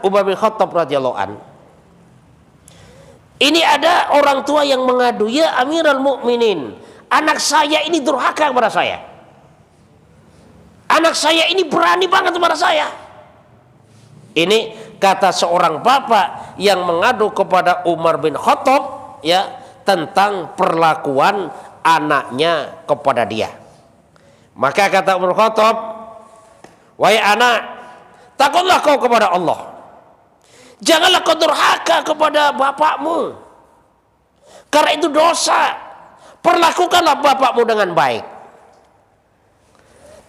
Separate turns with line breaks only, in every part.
Umar bin Khattab radhiyallahu an, ini ada orang tua yang mengadu, ya Amirul Mukminin, anak saya ini durhaka kepada saya. Anak saya ini berani banget kepada saya. Ini kata seorang bapak yang mengadu kepada Umar bin Khattab, ya, tentang perlakuan anaknya kepada dia. Maka kata Umar bin Khattab, wahai anak, takutlah kau kepada Allah. Janganlah kau durhaka kepada bapakmu, karena itu dosa. Perlakukanlah bapakmu dengan baik.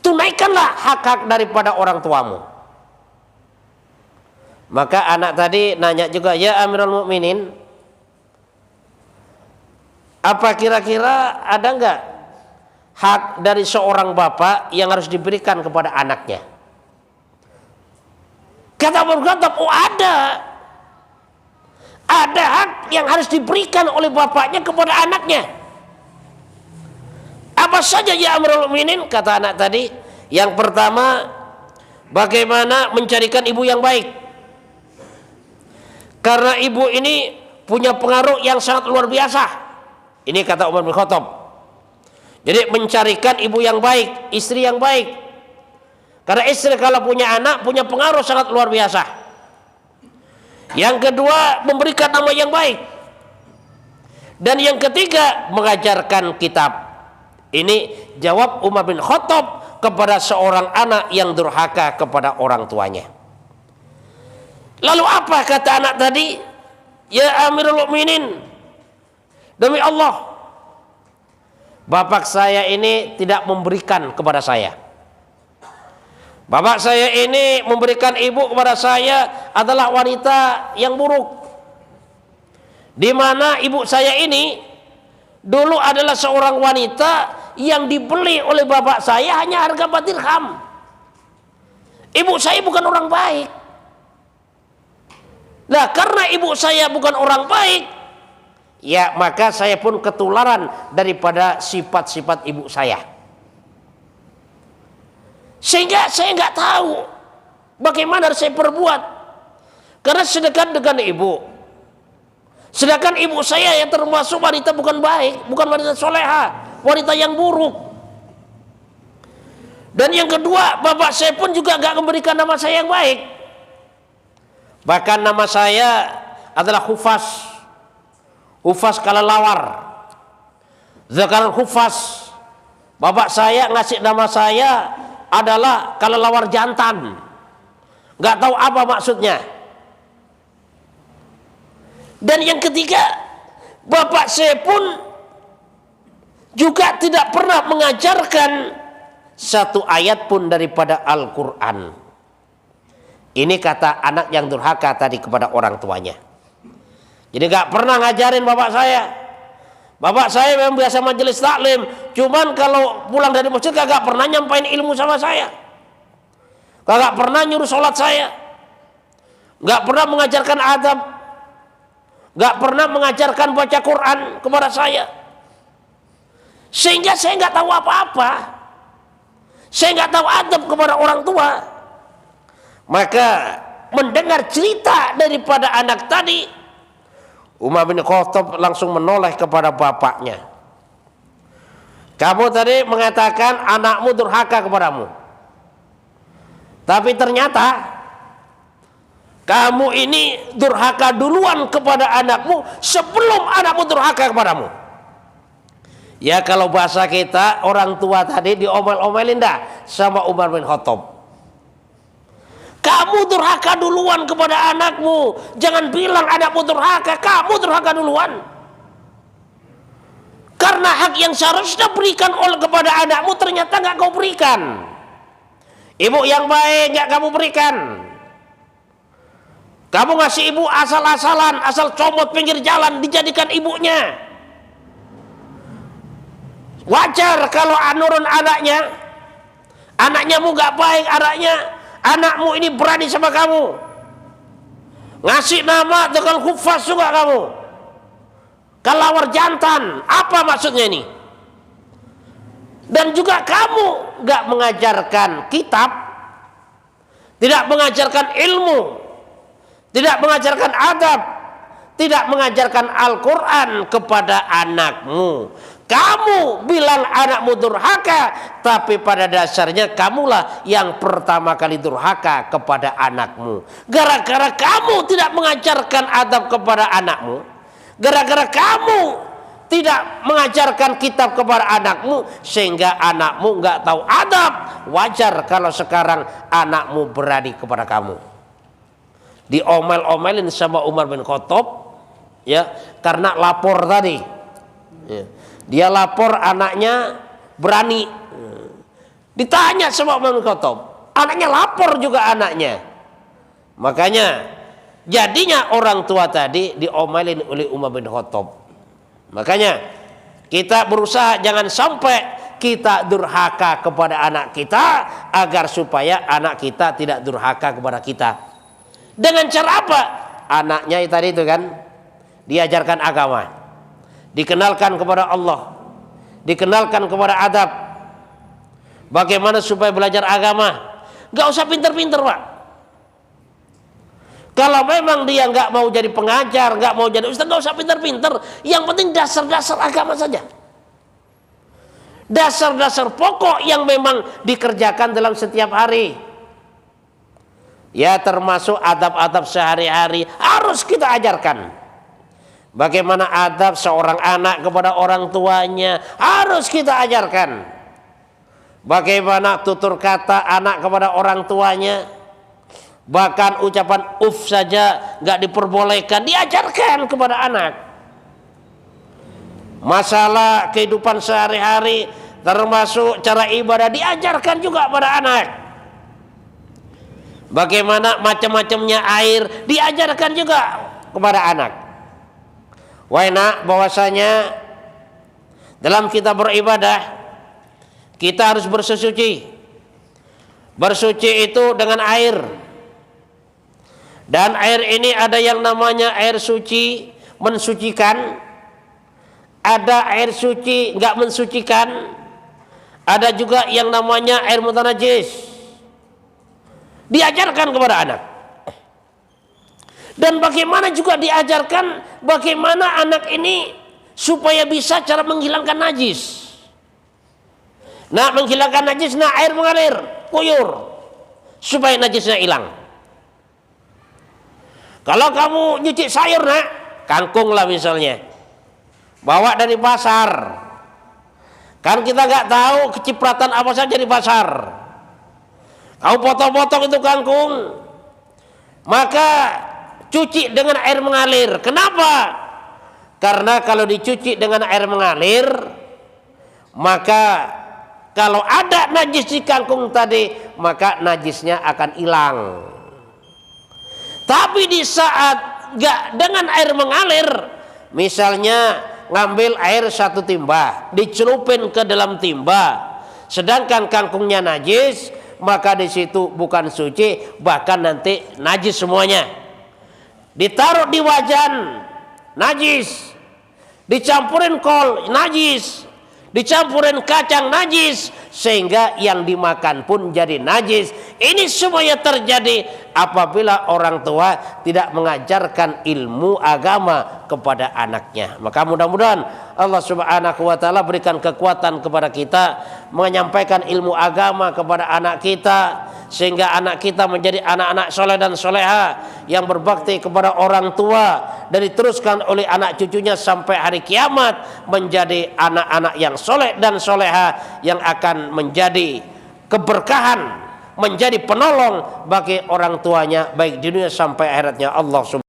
Tunaikanlah hak-hak daripada orang tuamu. Maka anak tadi nanya juga, ya Amirul Mukminin, apa kira-kira ada enggak hak dari seorang bapak yang harus diberikan kepada anaknya? Kata Umar bin Khattab, oh ada hak yang harus diberikan oleh bapaknya kepada anaknya. Apa saja ya Amirul Mukminin? Kata anak tadi, yang pertama, bagaimana mencarikan ibu yang baik, karena ibu ini punya pengaruh yang sangat luar biasa. Ini kata Umar bin Khattab. Jadi mencarikan ibu yang baik, istri yang baik. Karena istri kalau punya anak, punya pengaruh sangat luar biasa. Yang kedua, memberikan nama yang baik. Dan yang ketiga, mengajarkan kitab. Ini jawab Umar bin Khattab kepada seorang anak yang durhaka kepada orang tuanya. Lalu apa kata anak tadi? Ya Amirul Mukminin, demi Allah, bapak saya ini tidak memberikan kepada saya. Bapak saya ini memberikan ibu kepada saya adalah wanita yang buruk. Di mana ibu saya ini dulu adalah seorang wanita yang dibeli oleh bapak saya hanya harga 4 dirham. Ibu saya bukan orang baik. Nah, karena ibu saya bukan orang baik, ya maka saya pun ketularan daripada sifat-sifat ibu saya. Sehingga saya nggak tahu bagaimana harus saya perbuat, karena sedekat dengan ibu, sedangkan ibu saya yang termasuk wanita bukan baik, bukan wanita soleha, wanita yang buruk. Dan yang kedua, bapak saya pun juga nggak memberikan nama saya yang baik. Bahkan nama saya adalah Hufas Kalalawar, Zakaran Hufas. Bapak saya ngasih nama saya adalah kelelawar jantan. Nggak tahu apa maksudnya. Dan yang ketiga, bapak saya pun juga tidak pernah mengajarkan satu ayat pun daripada Al-Quran. Ini kata anak yang durhaka tadi kepada orang tuanya. Jadi nggak pernah ngajarin bapak saya. Bapak saya memang biasa majelis taklim, cuman kalau pulang dari masjid kagak pernah nyampain ilmu sama saya, kagak pernah nyuruh sholat saya, nggak pernah mengajarkan adab, nggak pernah mengajarkan baca Quran kepada saya, sehingga saya nggak tahu apa-apa, saya nggak tahu adab kepada orang tua. Maka mendengar cerita daripada anak tadi, Umar bin Khattab langsung menoleh kepada bapaknya. Kamu tadi mengatakan anakmu durhaka kepadamu, tapi ternyata kamu ini durhaka duluan kepada anakmu sebelum anakmu durhaka kepadamu. Ya kalau bahasa kita, orang tua tadi diomel-omelin dah sama Umar bin Khattab. Kamu durhaka duluan kepada anakmu. Jangan bilang anakmu durhaka, kamu durhaka duluan. Karena hak yang seharusnya berikan oleh kepada anakmu ternyata nggak kau berikan. Ibu yang baik nggak kamu berikan. Kamu ngasih ibu asal-asalan, asal comot pinggir jalan dijadikan ibunya. Wajar kalau nurun anaknya mu nggak baik, anakmu ini berani sama kamu, ngasih nama dengan Hufas juga kamu, kelawar jantan, apa maksudnya ini? Dan juga kamu gak mengajarkan kitab, tidak mengajarkan ilmu, tidak mengajarkan adab, tidak mengajarkan Al-Quran kepada anakmu. Kamu bilang anakmu durhaka, tapi pada dasarnya kamulah yang pertama kali durhaka kepada anakmu. Gara-gara kamu tidak mengajarkan adab kepada anakmu, gara-gara kamu tidak mengajarkan kitab kepada anakmu, sehingga anakmu nggak tahu adab. Wajar kalau sekarang anakmu berani kepada kamu. Diomel-omelin sama Umar bin Khattab, ya, karena lapor tadi. Ya. Dia lapor anaknya berani. Ditanya sama Umar bin Khattab, anaknya lapor juga anaknya. Makanya jadinya orang tua tadi diomelin oleh Umar bin Khattab. Makanya kita berusaha jangan sampai kita durhaka kepada anak kita, agar supaya anak kita tidak durhaka kepada kita. Dengan cara apa? Anaknya tadi itu kan diajarkan agama, dikenalkan kepada Allah, dikenalkan kepada adab. Bagaimana supaya belajar agama? Gak usah pinter-pinter, Pak. Kalau memang dia nggak mau jadi pengajar, nggak mau jadi ustaz, nggak usah pinter-pinter. Yang penting dasar-dasar agama saja. Dasar-dasar pokok yang memang dikerjakan dalam setiap hari. Ya, termasuk adab-adab sehari-hari harus kita ajarkan. Bagaimana adab seorang anak kepada orang tuanya harus kita ajarkan. Bagaimana tutur kata anak kepada orang tuanya. Bahkan ucapan uf saja nggak diperbolehkan, diajarkan kepada anak. Masalah kehidupan sehari-hari termasuk cara ibadah diajarkan juga pada anak. Bagaimana macam-macamnya air diajarkan juga kepada anak. Wah, nak, bahwasanya dalam kita beribadah kita harus bersuci. Bersuci itu dengan air. Dan air ini ada yang namanya air suci mensucikan, ada air suci nggak mensucikan, ada juga yang namanya air mutanajis. Diajarkan kepada anak. Dan bagaimana juga diajarkan bagaimana anak ini supaya bisa cara menghilangkan najis. Nah, menghilangkan najis, nah air mengalir, kuyur, supaya najisnya hilang. Kalau kamu nyuci sayur, nak, kangkung lah misalnya, bawa dari pasar, kan kita nggak tahu kecipratan apa saja di pasar. Kamu potong-potong itu kangkung, maka cuci dengan air mengalir. Kenapa? Karena kalau dicuci dengan air mengalir, maka kalau ada najis di kangkung tadi, maka najisnya akan hilang. Tapi di saat gak dengan air mengalir, misalnya ngambil air satu timba, dicelupin ke dalam timba, sedangkan kangkungnya najis, maka di situ bukan suci, bahkan nanti najis semuanya. Ditaruh di wajan, najis. Dicampurin kol, najis. Dicampurin kacang, najis. Sehingga yang dimakan pun jadi najis. Ini semuanya terjadi apabila orang tua tidak mengajarkan ilmu agama kepada anaknya. Maka mudah-mudahan Allah Subhanahu wa taala berikan kekuatan kepada kita menyampaikan ilmu agama kepada anak kita, sehingga anak kita menjadi anak-anak soleh dan soleha yang berbakti kepada orang tua, dan diteruskan oleh anak cucunya sampai hari kiamat menjadi anak-anak yang soleh dan soleha yang akan menjadi keberkahan, menjadi penolong bagi orang tuanya baik di dunia sampai akhiratnya. Allah Subhanahu